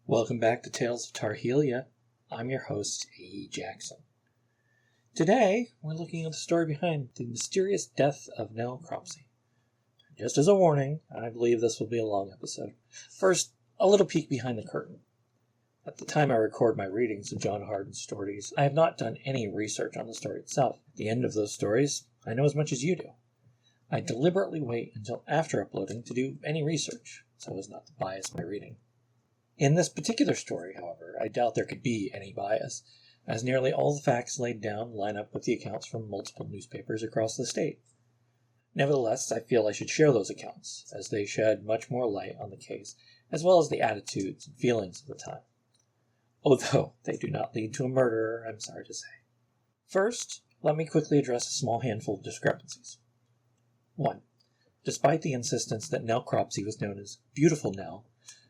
Welcome back to Tales of Tarhelia. I'm your host, A.E. Jackson. Today, we're looking at the story behind the mysterious death of Nell Cropsey. Just as a warning, I believe this will be a long episode. First, a little peek behind the curtain. At the time I record my readings of John Harden's stories, I have not done any research on the story itself. At the end of those stories, I know as much as you do. I deliberately wait until after uploading to do any research, so as not to bias my reading. In this particular story, however, I doubt there could be any bias, as nearly all the facts laid down line up with the accounts from multiple newspapers across the state. Nevertheless, I feel I should share those accounts, as they shed much more light on the case, as well as the attitudes and feelings of the time. Although they do not lead to a murder, I'm sorry to say. First, let me quickly address a small handful of discrepancies. 1. Despite the insistence that Nell Cropsey was known as Beautiful Nell,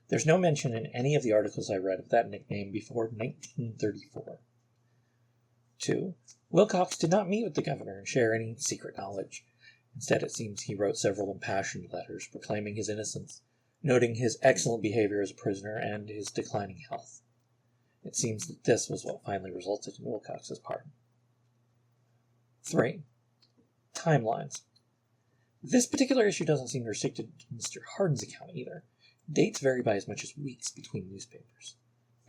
there's no mention in any of the articles I read of that nickname before 1934. 2. Wilcox did not meet with the governor and share any secret knowledge. Instead, it seems he wrote several impassioned letters proclaiming his innocence, noting his excellent behavior as a prisoner and his declining health. It seems that this was what finally resulted in Wilcox's pardon. 3. Timelines. This particular issue doesn't seem restricted to Mr. Harden's account either. Dates vary by as much as weeks between newspapers.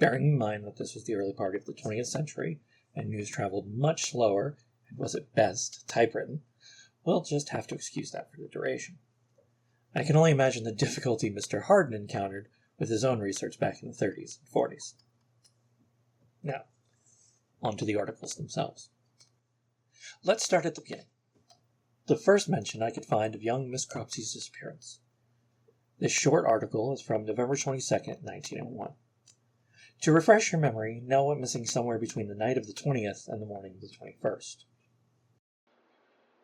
Bearing in mind that this was the early part of the 20th century, and news traveled much slower, and was at best typewritten, we'll just have to excuse that for the duration. I can only imagine the difficulty Mr. Harden encountered with his own research back in the 30s and 40s. Now, on to the articles themselves. Let's start at the beginning. The first mention I could find of young Miss Cropsey's disappearance. This short article is from November 22nd, 1901. To refresh your memory, Nell went missing somewhere between the night of the 20th and the morning of the 21st.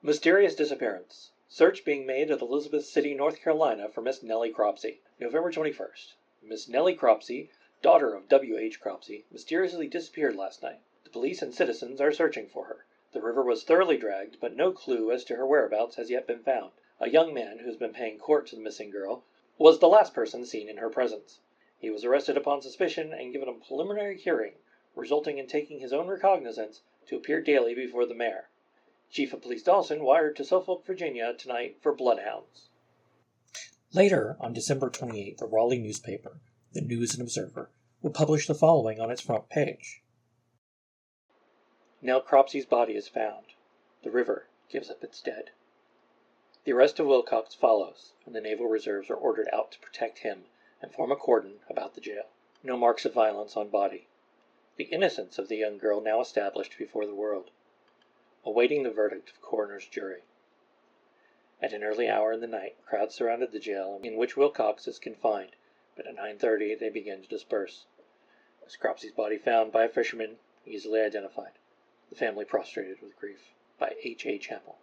Mysterious disappearance. Search being made at Elizabeth City, North Carolina for Miss Nellie Cropsey. November 21st. Miss Nellie Cropsey, daughter of W.H. Cropsey, mysteriously disappeared last night. The police and citizens are searching for her. The river was thoroughly dragged, but no clue as to her whereabouts has yet been found. A young man who has been paying court to the missing girl was the last person seen in her presence. He was arrested upon suspicion and given a preliminary hearing, resulting in taking his own recognizance to appear daily before the mayor. Chief of Police Dawson wired to Suffolk, Virginia tonight for bloodhounds. Later, on December 28th, the Raleigh newspaper, the News and Observer, will publish the following on its front page. Nell Cropsey's body is found. The river gives up its dead. The arrest of Wilcox follows, and the naval reserves are ordered out to protect him and form a cordon about the jail. No marks of violence on body. The innocence of the young girl now established before the world. Awaiting the verdict of coroner's jury. At an early hour in the night, crowds surrounded the jail in which Wilcox is confined, but at 9:30 they begin to disperse. Miss Cropsey's body found by a fisherman, easily identified. The family prostrated with grief. By H.A. Chappell.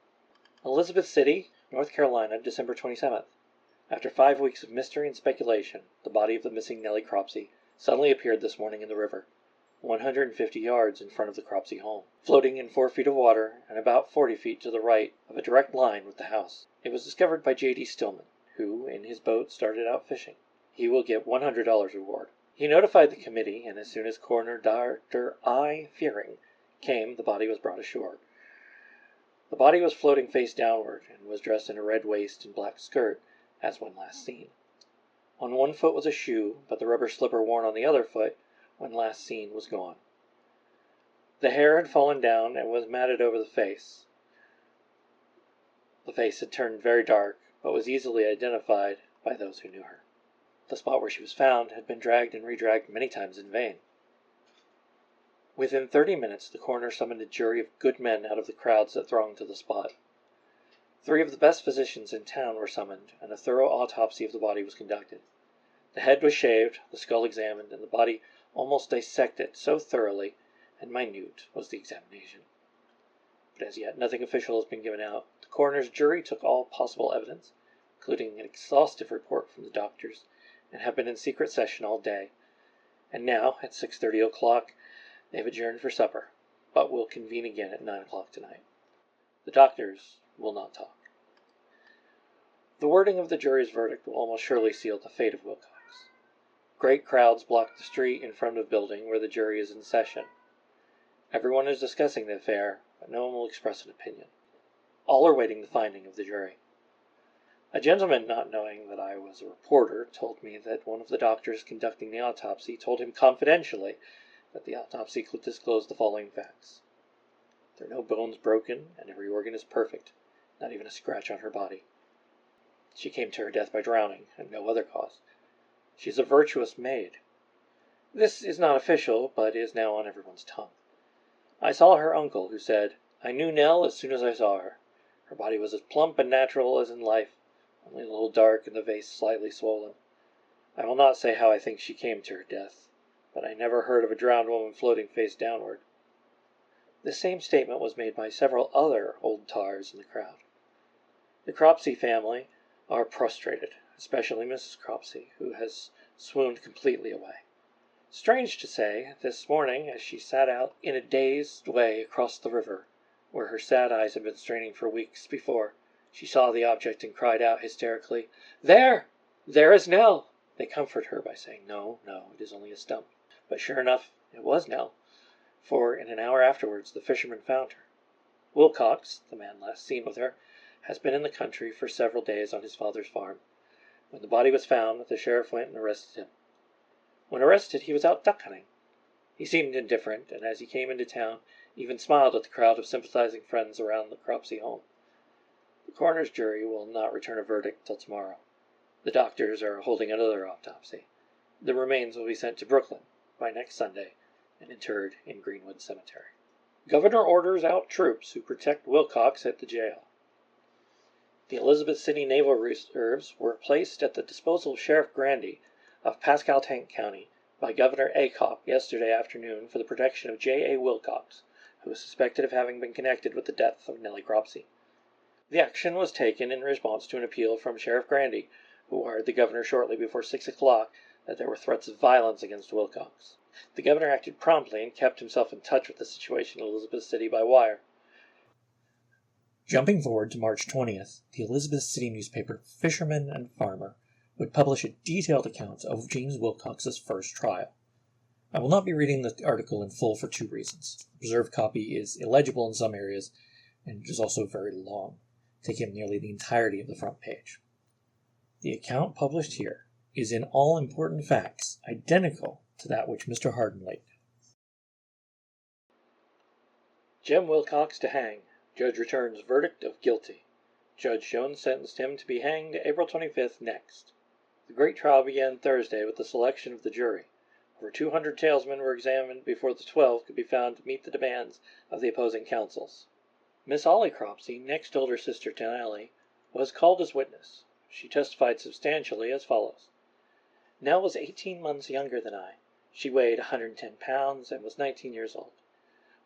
Elizabeth City, North Carolina, December 27th. After 5 weeks of mystery and speculation, the body of the missing Nellie Cropsey suddenly appeared this morning in the river, 150 yards in front of the Cropsey home, floating in 4 feet of water and about 40 feet to the right of a direct line with the house. It was discovered by J.D. Stillman, who, in his boat, started out fishing. He will get $100 reward. He notified the committee, and as soon as Coroner Dr. I. Fearing came, the body was brought ashore. The body was floating face downward, and was dressed in a red waist and black skirt, as when last seen. On one foot was a shoe, but the rubber slipper worn on the other foot, when last seen, was gone. The hair had fallen down and was matted over the face. The face had turned very dark, but was easily identified by those who knew her. The spot where she was found had been dragged and redragged many times in vain. Within 30 minutes, the coroner summoned a jury of good men out of the crowds that thronged to the spot. 3 of the best physicians in town were summoned, and a thorough autopsy of the body was conducted. The head was shaved, the skull examined, and the body almost dissected, so thoroughly and minute was the examination. But as yet nothing official has been given out. The coroner's jury took all possible evidence, including an exhaustive report from the doctors, and have been in secret session all day. And now, at 6:30 o'clock, they've adjourned for supper, but will convene again at 9 o'clock tonight. The doctors will not talk. The wording of the jury's verdict will almost surely seal the fate of Wilcox. Great crowds block the street in front of the building where the jury is in session. Everyone is discussing the affair, but no one will express an opinion. All are waiting the finding of the jury. A gentleman, not knowing that I was a reporter, told me that one of the doctors conducting the autopsy told him confidentially that the autopsy could disclose the following facts. There are no bones broken, and every organ is perfect, not even a scratch on her body. She came to her death by drowning, and no other cause. She is a virtuous maid. This is not official, but is now on everyone's tongue. I saw her uncle, who said, "I knew Nell as soon as I saw her. Her body was as plump and natural as in life, only a little dark and the face slightly swollen. I will not say how I think she came to her death, but I never heard of a drowned woman floating face downward." The same statement was made by several other old tars in the crowd. The Cropsey family are prostrated, especially Mrs. Cropsey, who has swooned completely away. Strange to say, this morning, as she sat out in a dazed way across the river, where her sad eyes had been straining for weeks before, she saw the object and cried out hysterically, "There! There is Nell!" They comforted her by saying, "No, no, it is only a stump." But sure enough, it was Nell, for in an hour afterwards the fisherman found her. Wilcox, the man last seen with her, has been in the country for several days on his father's farm. When the body was found, the sheriff went and arrested him. When arrested, he was out duck hunting. He seemed indifferent, and as he came into town, even smiled at the crowd of sympathizing friends around the Cropsey home. The coroner's jury will not return a verdict till tomorrow. The doctors are holding another autopsy. The remains will be sent to Brooklyn by next Sunday and interred in Greenwood Cemetery. Governor orders out troops who protect Wilcox at the jail. The Elizabeth City Naval Reserves were placed at the disposal of Sheriff Grandy of Pasquotank County by Governor Aycock yesterday afternoon for the protection of J. A. Wilcox, who is suspected of having been connected with the death of Nell Cropsey. The action was taken in response to an appeal from Sheriff Grandy, who wired the governor shortly before 6 o'clock that there were threats of violence against Wilcox. The governor acted promptly and kept himself in touch with the situation in Elizabeth City by wire. Jumping forward to March 20th, the Elizabeth City newspaper Fisherman and Farmer would publish a detailed account of James Wilcox's first trial. I will not be reading the article in full for two reasons. The preserved copy is illegible in some areas, and it is also very long, taking up nearly the entirety of the front page. The account published here is in all important facts identical to that which Mr. Hardin laid. Jem Wilcox to hang. Judge returns verdict of guilty. Judge Jones sentenced him to be hanged April 25th next. The great trial began Thursday with the selection of the jury. Over 200 talesmen were examined before the 12 could be found to meet the demands of the opposing counsels. Miss Ollie Cropsey, next older sister to Nellie, was called as witness. She testified substantially as follows. Nell was 18 months younger than I. She weighed 110 pounds and was 19 years old.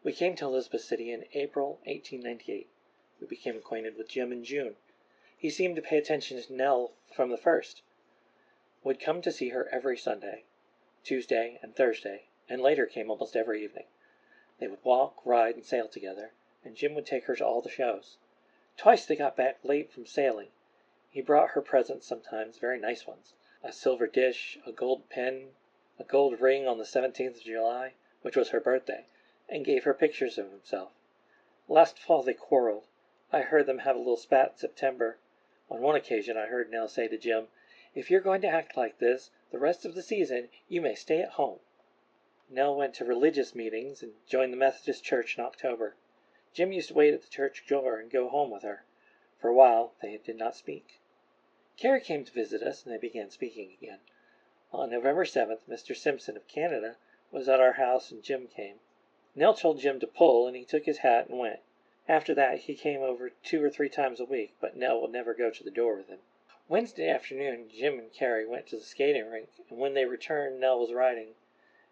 We came to Elizabeth City in April 1898. We became acquainted with Jim in June. He seemed to pay attention to Nell from the first. Would come to see her every Sunday, Tuesday and Thursday, and later came almost every evening. They would walk, ride, and sail together, and Jim would take her to all the shows. Twice they got back late from sailing. He brought her presents sometimes, very nice ones. A silver dish, a gold pen, a gold ring on the 17th of July, which was her birthday, and gave her pictures of himself. Last fall they quarreled. I heard them have a little spat in September. On one occasion I heard Nell say to Jim, "If you're going to act like this the rest of the season, you may stay at home." Nell went to religious meetings and joined the Methodist Church in October. Jim used to wait at the church door and go home with her. For a while they did not speak. Carrie came to visit us, and they began speaking again. On November 7th, Mr. Simpson of Canada was at our house, and Jim came. Nell told Jim to pull, and he took his hat and went. After that he came over 2 or 3 times a week, but Nell would never go to the door with him. Wednesday afternoon Jim and Carrie went to the skating rink, and when they returned Nell was riding.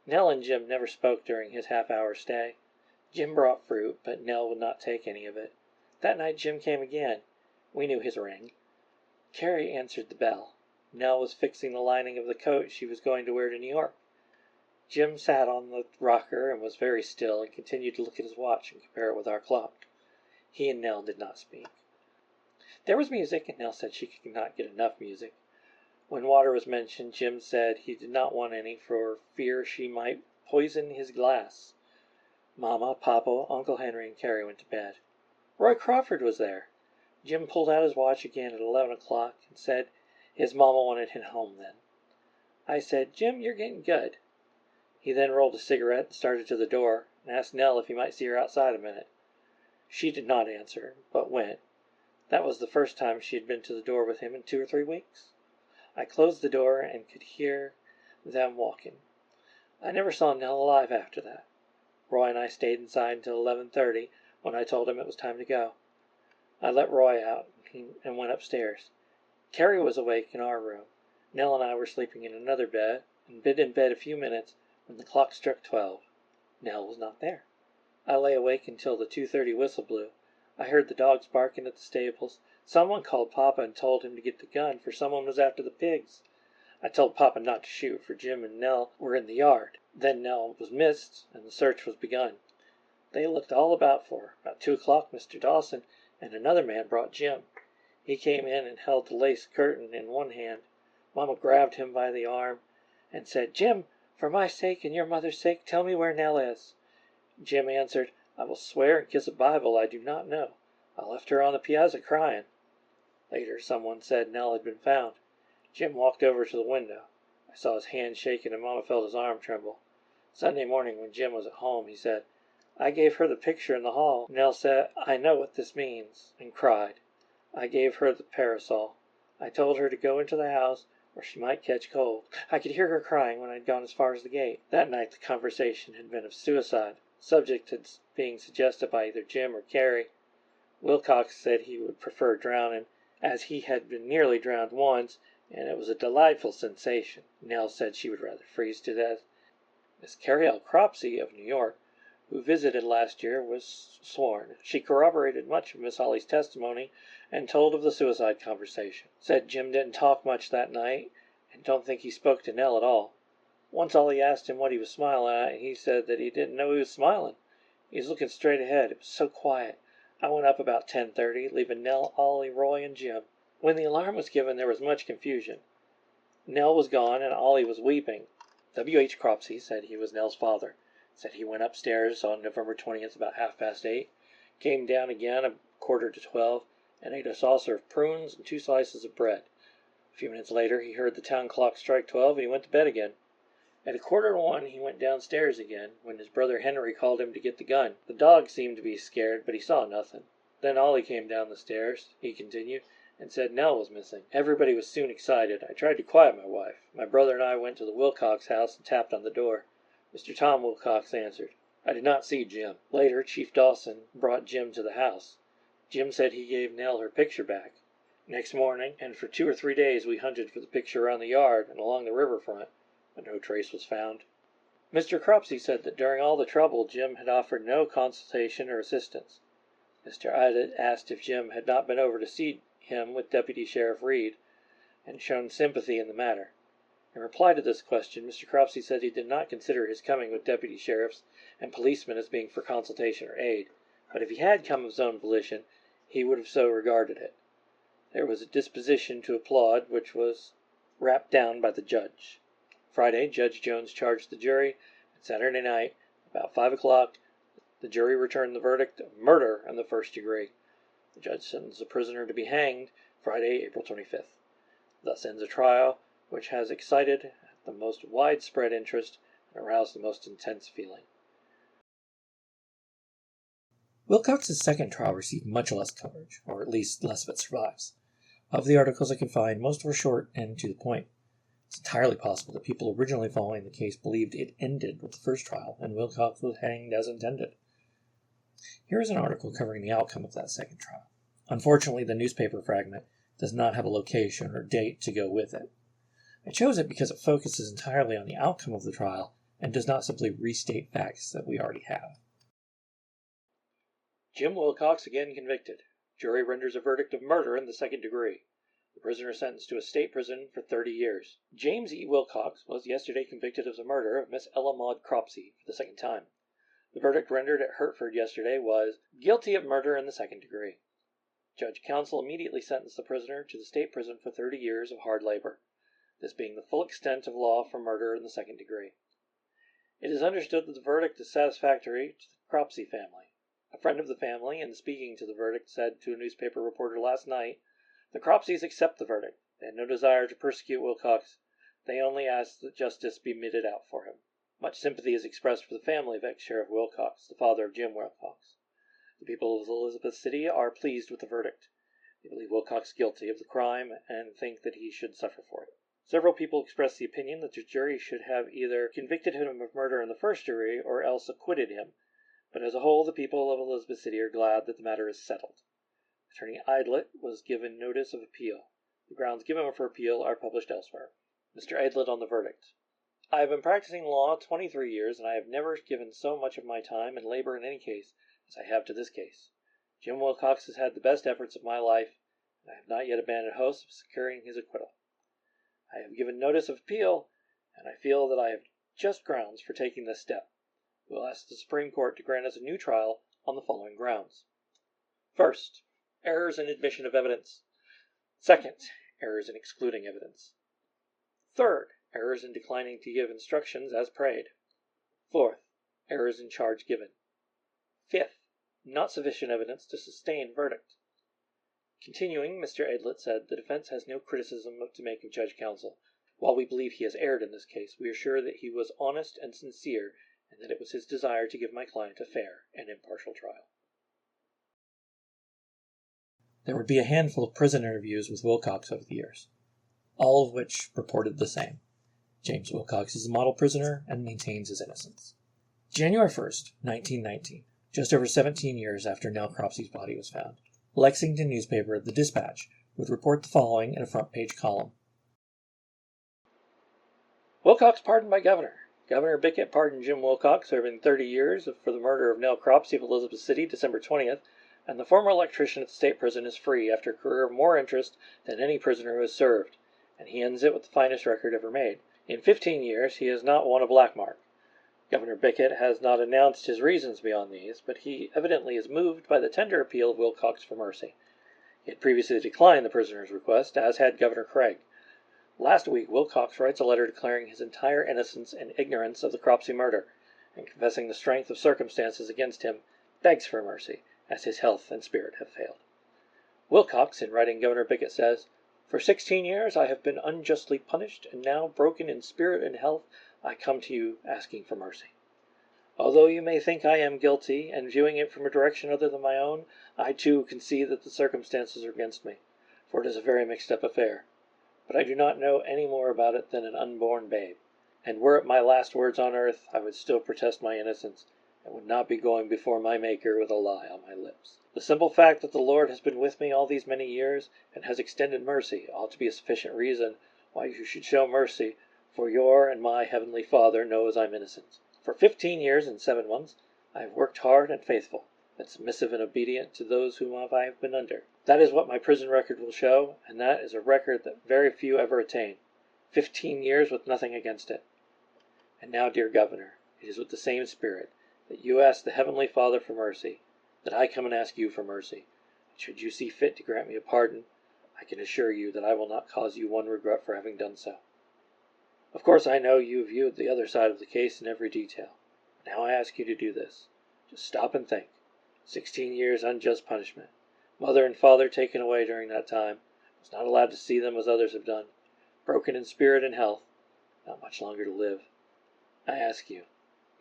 Nell and Jim never spoke during his half-hour stay. Jim brought fruit, but Nell would not take any of it. That night Jim came again. We knew his ring. Carrie answered the bell. Nell was fixing the lining of the coat she was going to wear to New York. Jim sat on the rocker and was very still and continued to look at his watch and compare it with our clock. He and Nell did not speak. There was music, and Nell said she could not get enough music. When water was mentioned, Jim said he did not want any for fear she might poison his glass. Mama, Papa, Uncle Henry, and Carrie went to bed. Roy Crawford was there. Jim pulled out his watch again at 11 o'clock and said his mama wanted him home then. I said, "Jim, you're getting good." He then rolled a cigarette and started to the door and asked Nell if he might see her outside a minute. She did not answer, but went. That was the first time she had been to the door with him in 2 or 3 weeks. I closed the door and could hear them walking. I never saw Nell alive after that. Roy and I stayed inside until 11:30, when I told him it was time to go. I let Roy out and went upstairs. Carrie was awake in our room. Nell and I were sleeping in another bed, and been in bed a few minutes when the clock struck 12. Nell was not there. I lay awake until the 2:30 whistle blew. I heard the dogs barking at the stables. Someone called Papa and told him to get the gun, for someone was after the pigs. I told Papa not to shoot, for Jim and Nell were in the yard. Then Nell was missed, and the search was begun. They looked all about for her. About 2 o'clock, Mr. Dawson and another man brought Jim. He came in and held the lace curtain in one hand. Mama grabbed him by the arm and said, "Jim, for my sake and your mother's sake, tell me where Nell is." Jim answered, "I will swear and kiss a Bible I do not know. I left her on the piazza crying." Later, someone said Nell had been found. Jim walked over to the window. I saw his hand shaking and Mama felt his arm tremble. Sunday morning, when Jim was at home, he said, "I gave her the picture in the hall. Nell said, 'I know what this means,' and cried. I gave her the parasol. I told her to go into the house or she might catch cold. I could hear her crying when I'd gone as far as the gate." That night the conversation had been of suicide, subject to being suggested by either Jim or Carrie. Wilcox said he would prefer drowning, as he had been nearly drowned once, and it was a delightful sensation. Nell said she would rather freeze to death. Miss Nell Cropsey of New York, who visited last year, was sworn. She corroborated much of Miss Holly's testimony and told of the suicide conversation. Said Jim didn't talk much that night and don't think he spoke to Nell at all. Once Ollie asked him what he was smiling at, and he said that he didn't know he was smiling. He was looking straight ahead. It was so quiet. I went up about 10:30, leaving Nell, Ollie, Roy, and Jim. When the alarm was given, there was much confusion. Nell was gone, and Ollie was weeping. W.H. Cropsey said he was Nell's father. Said he went upstairs on November 20th about 8:30, came down again 11:45, and ate a saucer of prunes and 2 slices of bread. A few minutes later, he heard the town clock strike 12, and he went to bed again. At 1:45, he went downstairs again, when his brother Henry called him to get the gun. The dog seemed to be scared, but he saw nothing. Then Ollie came down the stairs, he continued, and said Nell was missing. Everybody was soon excited. I tried to quiet my wife. My brother and I went to the Wilcox house and tapped on the door. Mr. Tom Wilcox answered. I did not see Jim. Later, Chief Dawson brought Jim to the house. Jim said he gave Nell her picture back. Next morning, and for 2 or 3 days, we hunted for the picture around the yard and along the riverfront, but no trace was found. Mr. Cropsey said that during all the trouble, Jim had offered no consultation or assistance. Mr. Idett asked if Jim had not been over to see him with Deputy Sheriff Reed, and shown sympathy in the matter. In reply to this question, Mr. Cropsey said he did not consider his coming with deputy sheriffs and policemen as being for consultation or aid, but if he had come of his own volition, he would have so regarded it. There was a disposition to applaud, which was rapped down by the judge. Friday, Judge Jones charged the jury, and Saturday night, about 5 o'clock, the jury returned the verdict of murder in the first degree. The judge sentenced the prisoner to be hanged Friday, April 25th. Thus ends a trial which has excited the most widespread interest and aroused the most intense feeling. Wilcox's second trial received much less coverage, or at least less of it survives. Of the articles I could find, most were short and to the point. It's entirely possible that people originally following the case believed it ended with the first trial, and Wilcox was hanged as intended. Here is an article covering the outcome of that second trial. Unfortunately, the newspaper fragment does not have a location or date to go with it. I chose it because it focuses entirely on the outcome of the trial and does not simply restate facts that we already have. Jim Wilcox again convicted. Jury renders a verdict of murder in the second degree. The prisoner sentenced to a state prison for 30 years. James E. Wilcox was yesterday convicted of the murder of Miss Ella Maud Cropsey for the second time. The verdict rendered at Hertford yesterday was guilty of murder in the second degree. Judge Counsel immediately sentenced the prisoner to the state prison for 30 years of hard labor. this being the full extent of law for murder in the second degree. It is understood that the verdict is satisfactory to the Cropsey family. A friend of the family, in speaking to the verdict, said to a newspaper reporter last night, "The Cropseys accept the verdict. They had no desire to persecute Wilcox. They only ask that justice be meted out for him." Much sympathy is expressed for the family of ex-Sheriff Wilcox, the father of Jim Wilcox. The people of Elizabeth City are pleased with the verdict. They believe Wilcox guilty of the crime and think that he should suffer for it. Several people expressed the opinion that the jury should have either convicted him of murder in the first degree or else acquitted him, but as a whole the people of Elizabeth City are glad that the matter is settled. Attorney Idlet was given notice of appeal. The grounds given for appeal are published elsewhere. Mr. Idlet on the verdict. I have been practicing law 23 years, and I have never given so much of my time and labor in any case as I have to this case. Jim Wilcox has had the best efforts of my life, and I have not yet abandoned hopes of securing his acquittal. I have given notice of appeal, and I feel that I have just grounds for taking this step. We will ask the Supreme Court to grant us a new trial on the following grounds. First, errors in admission of evidence. Second, errors in excluding evidence. Third, errors in declining to give instructions as prayed. Fourth, errors in charge given. Fifth, not sufficient evidence to sustain verdict. Continuing, Mr. Idlet said, the defense has no criticism to make of Judge Counsel. While we believe he has erred in this case, we are sure that he was honest and sincere, and that it was his desire to give my client a fair and impartial trial. There would be a handful of prison interviews with Wilcox over the years, all of which reported the same. James Wilcox is a model prisoner and maintains his innocence. January 1st, 1919, just over 17 years after Nell Cropsey's body was found, Lexington newspaper The Dispatch would report the following in a front-page column. Wilcox pardoned by Governor. Governor Bickett pardoned Jim Wilcox, serving 30 years for the murder of Nell Cropsey of Elizabeth City, December 20th, and the former electrician at the state prison is free after a career of more interest than any prisoner who has served, and he ends it with the finest record ever made. In 15 years he has not won a black mark. Governor Bickett has not announced his reasons beyond these, but he evidently is moved by the tender appeal of Wilcox for mercy. He had previously declined the prisoner's request, as had Governor Craig. Last week, Wilcox writes a letter declaring his entire innocence and ignorance of the Cropsey murder, and confessing the strength of circumstances against him, begs for mercy, as his health and spirit have failed. Wilcox, in writing Governor Bickett, says, "For 16 years I have been unjustly punished, and now, broken in spirit and health, I come to you asking for mercy. Although you may think I am guilty, and viewing it from a direction other than my own, I too can see that the circumstances are against me, for it is a very mixed-up affair. But I do not know any more about it than an unborn babe, and were it my last words on earth, I would still protest my innocence, and would not be going before my Maker with a lie on my lips. The simple fact that the Lord has been with me all these many years, and has extended mercy, ought to be a sufficient reason why you should show mercy, for your and my Heavenly Father knows I'm innocent. For 15 years and 7 months I have worked hard and faithful, been submissive and obedient to those whom I have been under. That is what my prison record will show, and that is a record that very few ever attain. 15 years with nothing against it. And now, dear Governor, it is with the same spirit that you ask the Heavenly Father for mercy, that I come and ask you for mercy. And should you see fit to grant me a pardon, I can assure you that I will not cause you one regret for having done so. Of course I know you viewed the other side of the case in every detail. Now I ask you to do this. Just stop and think. 16 years unjust punishment. Mother and father taken away during that time. Was not allowed to see them as others have done. Broken in spirit and health. Not much longer to live. I ask you,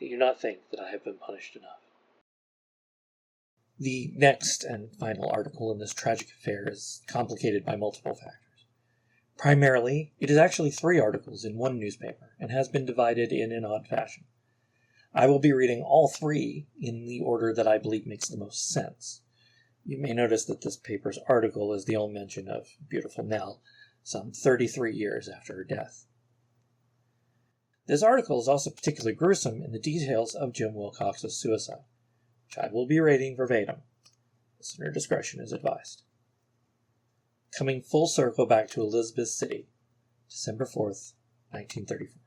do you not think that I have been punished enough? The next and final article in this tragic affair is complicated by multiple factors. Primarily, it is actually 3 articles in one newspaper, and has been divided in an odd fashion. I will be reading all 3 in the order that I believe makes the most sense. You may notice that this paper's article is the only mention of beautiful Nell, some 33 years after her death. This article is also particularly gruesome in the details of Jim Wilcox's suicide, which I will be reading verbatim. Listener discretion is advised. Coming full circle back to Elizabeth City, December 4th, 1934.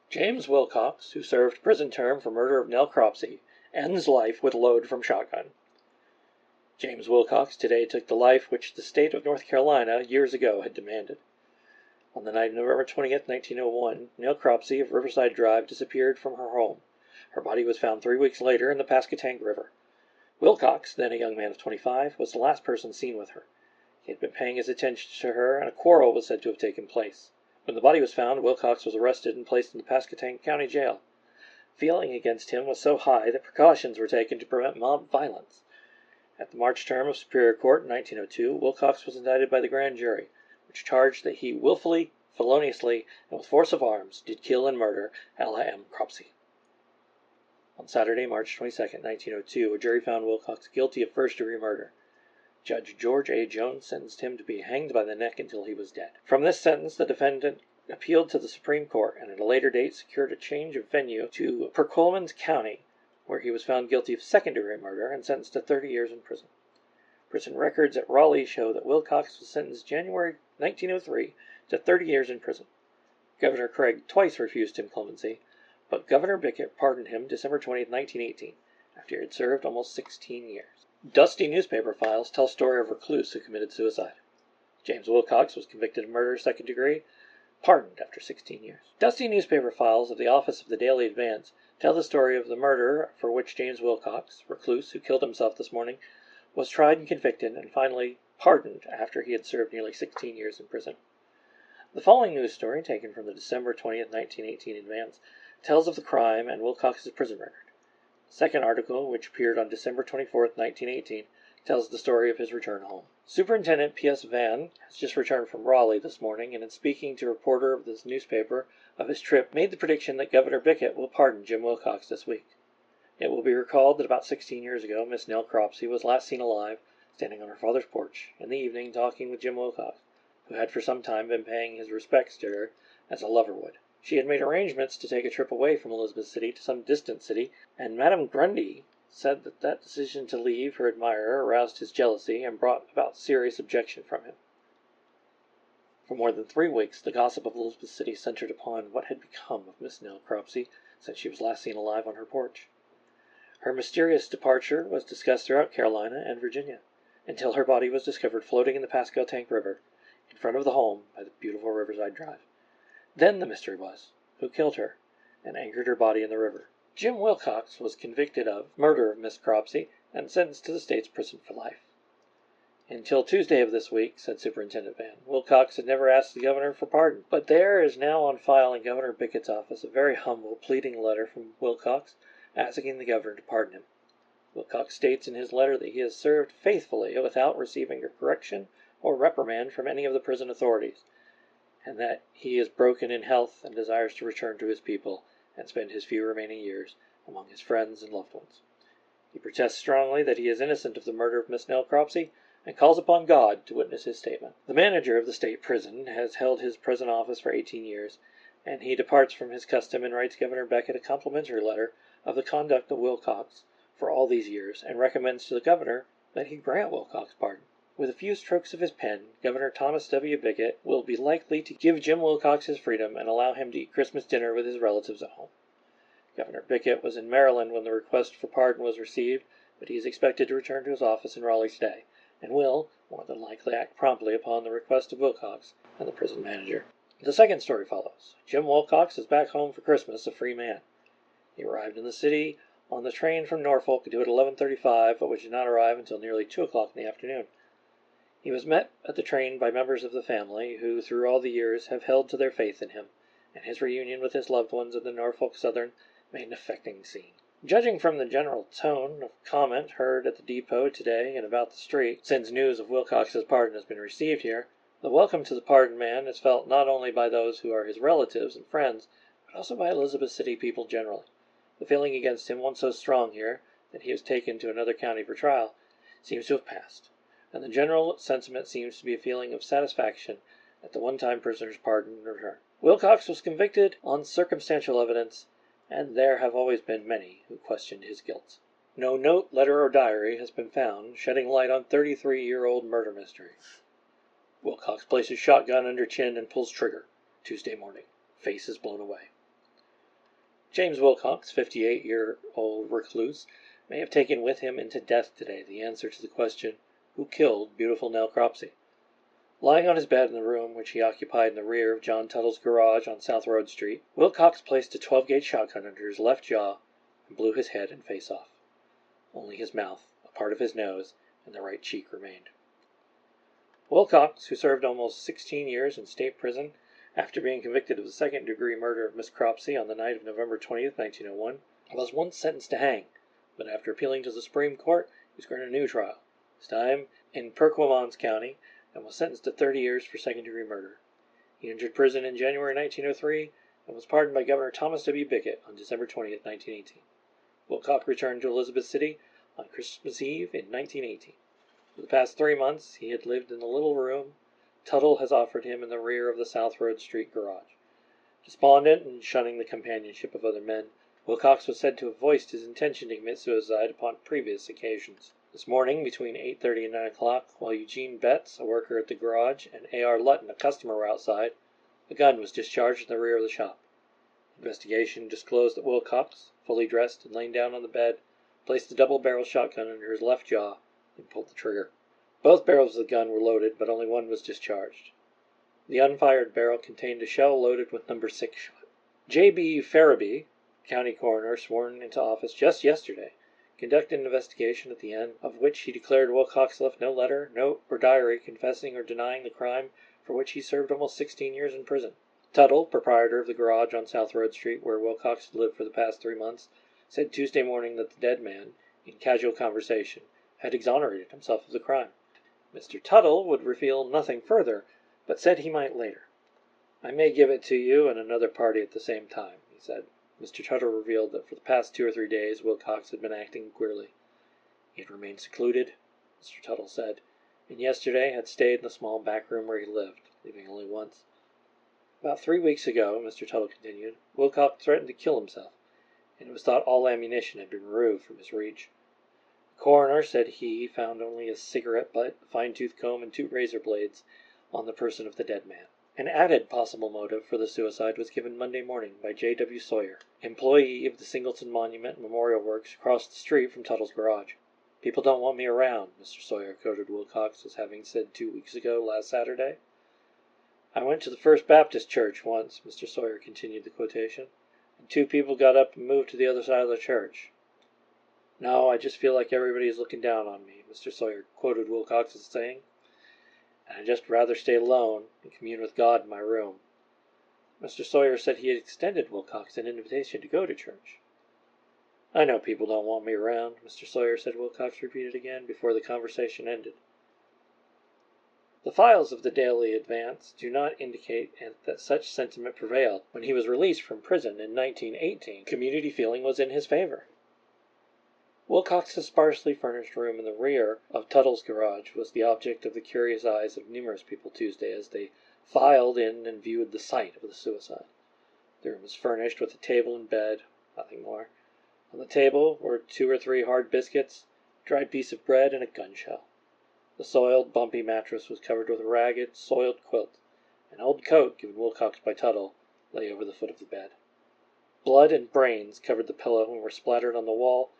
James Wilcox, who served prison term for murder of Nell Cropsey, ends life with load from shotgun. James Wilcox today took the life which the state of North Carolina years ago had demanded. On the night of November 20th, 1901, Nell Cropsey of Riverside Drive disappeared from her home. Her body was found 3 weeks later in the Pasquotank River. Wilcox, then a young man of 25, was the last person seen with her. He had been paying his attention to her, and a quarrel was said to have taken place. When the body was found, Wilcox was arrested and placed in the Pasquotank County Jail. Feeling against him was so high that precautions were taken to prevent mob violence. At the March term of Superior Court in 1902, Wilcox was indicted by the grand jury, which charged that he willfully, feloniously, and with force of arms did kill and murder Ella M. Cropsey. On Saturday, March 22, 1902, a jury found Wilcox guilty of first-degree murder. Judge George A. Jones sentenced him to be hanged by the neck until he was dead. From this sentence, the defendant appealed to the Supreme Court and at a later date secured a change of venue to Perquimans County, where he was found guilty of second-degree murder and sentenced to 30 years in prison. Prison records at Raleigh show that Wilcox was sentenced January 1903 to 30 years in prison. Governor Craig twice refused him clemency, but Governor Bickett pardoned him December 20, 1918, after he had served almost 16 years. Dusty newspaper files tell the story of a recluse who committed suicide. James Wilcox was convicted of murder second degree, pardoned after 16 years. Dusty newspaper files of the office of the Daily Advance tell the story of the murder for which James Wilcox, recluse who killed himself this morning, was tried and convicted and finally pardoned after he had served nearly 16 years in prison. The following news story, taken from the December 20, 1918 Advance, tells of the crime and Wilcox's prison record. The second article, which appeared on December 24, 1918, tells the story of his return home. Superintendent P.S. Vann has just returned from Raleigh this morning and in speaking to a reporter of this newspaper of his trip made the prediction that Governor Bickett will pardon Jim Wilcox this week. It will be recalled that about 16 years ago, Miss Nell Cropsey was last seen alive, standing on her father's porch in the evening talking with Jim Wilcox, who had for some time been paying his respects to her as a lover would. She had made arrangements to take a trip away from Elizabeth City to some distant city, and Madame Grundy said that decision to leave her admirer aroused his jealousy and brought about serious objection from him. For more than 3 weeks, the gossip of Elizabeth City centered upon what had become of Miss Nell Cropsey since she was last seen alive on her porch. Her mysterious departure was discussed throughout Carolina and Virginia, until her body was discovered floating in the Pasquotank River, in front of the home by the beautiful Riverside Drive. Then the mystery was, who killed her, and anchored her body in the river. Jim Wilcox was convicted of murder of Miss Cropsey and sentenced to the state's prison for life. Until Tuesday of this week, said Superintendent Vann, Wilcox had never asked the governor for pardon, but there is now on file in Governor Bickett's office a very humble, pleading letter from Wilcox asking the governor to pardon him. Wilcox states in his letter that he has served faithfully without receiving a correction or reprimand from any of the prison authorities, and that he is broken in health and desires to return to his people and spend his few remaining years among his friends and loved ones. He protests strongly that he is innocent of the murder of Miss Nell Cropsey and calls upon God to witness his statement. The manager of the state prison has held his prison office for 18 years, and he departs from his custom and writes Governor Bickett a complimentary letter of the conduct of Wilcox for all these years and recommends to the governor that he grant Wilcox pardon. With a few strokes of his pen, Governor Thomas W. Bickett will be likely to give Jim Wilcox his freedom and allow him to eat Christmas dinner with his relatives at home. Governor Bickett was in Maryland when the request for pardon was received, but he is expected to return to his office in Raleigh today, and will, more than likely, act promptly upon the request of Wilcox and the prison manager. The second story follows. Jim Wilcox is back home for Christmas, a free man. He arrived in the city on the train from Norfolk due at 11:35, but which did not arrive until nearly 2 o'clock in the afternoon. He was met at the train by members of the family who, through all the years, have held to their faith in him, and his reunion with his loved ones at the Norfolk Southern made an affecting scene. Judging from the general tone of comment heard at the depot today and about the street, since news of Wilcox's pardon has been received here, the welcome to the pardoned man is felt not only by those who are his relatives and friends, but also by Elizabeth City people generally. The feeling against him, once so strong here, that he was taken to another county for trial, seems to have passed, and the general sentiment seems to be a feeling of satisfaction at the one-time prisoner's pardon and return. Wilcox was convicted on circumstantial evidence, and there have always been many who questioned his guilt. No note, letter, or diary has been found, shedding light on 33-year-old murder mystery. Wilcox places shotgun under chin and pulls trigger. Tuesday morning. Face is blown away. James Wilcox, 58-year-old recluse, may have taken with him into death today the answer to the question, who killed beautiful Nell Cropsey? Lying on his bed in the room which he occupied in the rear of John Tuttle's garage on South Road Street, Wilcox placed a 12-gauge shotgun under his left jaw and blew his head and face off. Only his mouth, a part of his nose, and the right cheek remained. Wilcox, who served almost 16 years in state prison after being convicted of the second-degree murder of Miss Cropsey on the night of November 20th, 1901, was once sentenced to hang, but after appealing to the Supreme Court, he was granted a new trial, this time in Perquimans County, and was sentenced to 30 years for second-degree murder. He entered prison in January 1903 and was pardoned by Governor Thomas W. Bickett on December 20th, 1918. Wilcox returned to Elizabeth City on Christmas Eve in 1918. For the past 3 months, he had lived in the little room Tuttle has offered him in the rear of the South Road Street garage. Despondent and shunning the companionship of other men, Wilcox was said to have voiced his intention to commit suicide upon previous occasions. This morning, between 8:30 and 9 o'clock, while Eugene Betts, a worker at the garage, and A.R. Lutton, a customer, were outside, a gun was discharged in the rear of the shop. Investigation disclosed that Wilcox, fully dressed and laying down on the bed, placed a double-barrel shotgun under his left jaw and pulled the trigger. Both barrels of the gun were loaded, but only one was discharged. The unfired barrel contained a shell loaded with number 6 shot. J.B. Farabee, county coroner sworn into office just yesterday, conducted an investigation at the end of which he declared Wilcox left no letter, note, or diary confessing or denying the crime for which he served almost 16 years in prison. Tuttle, proprietor of the garage on South Road Street where Wilcox had lived for the past 3 months, said Tuesday morning that the dead man, in casual conversation, had exonerated himself of the crime. Mr. Tuttle would reveal nothing further, but said he might later. "I may give it to you and another party at the same time," he said. Mr. Tuttle revealed that for the past 2 or 3 days Wilcox had been acting queerly. He had remained secluded, Mr. Tuttle said, and yesterday had stayed in the small back room where he lived, leaving only once. About 3 weeks ago, Mr. Tuttle continued, Wilcox threatened to kill himself, and it was thought all ammunition had been removed from his reach. The coroner said he found only a cigarette butt, a fine-tooth comb, and 2 razor blades on the person of the dead man. An added possible motive for the suicide was given Monday morning by J.W. Sawyer, employee of the Singleton Monument Memorial Works across the street from Tuttle's garage. "People don't want me around," Mr. Sawyer quoted Wilcox as having said 2 weeks ago last Saturday. "I went to the First Baptist Church once," Mr. Sawyer continued the quotation, "and 2 people got up and moved to the other side of the church. No, I just feel like everybody is looking down on me," Mr. Sawyer quoted Wilcox as saying, "and I'd just rather stay alone and commune with God in my room." Mr. Sawyer said he had extended Wilcox an invitation to go to church. "I know people don't want me around," Mr. Sawyer said. Wilcox repeated again before the conversation ended. The files of the Daily Advance do not indicate that such sentiment prevailed. When he was released from prison in 1918, community feeling was in his favor. Wilcox's sparsely furnished room in the rear of Tuttle's garage was the object of the curious eyes of numerous people Tuesday as they filed in and viewed the site of the suicide. The room was furnished with a table and bed, nothing more. On the table were 2 or 3 hard biscuits, a dried piece of bread, and a gun shell. The soiled, bumpy mattress was covered with a ragged, soiled quilt. An old coat, given Wilcox by Tuttle, lay over the foot of the bed. Blood and brains covered the pillow and were splattered on the wall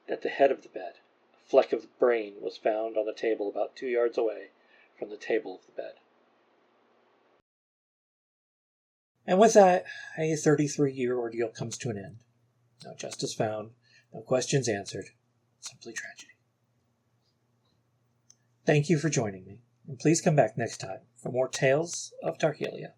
at the head of the bed. A fleck of brain was found on the table about 2 yards away from the table of the bed. And with that, a 33-year ordeal comes to an end. No justice found, no questions answered, simply tragedy. Thank you for joining me, and please come back next time for more tales of Tarhelia.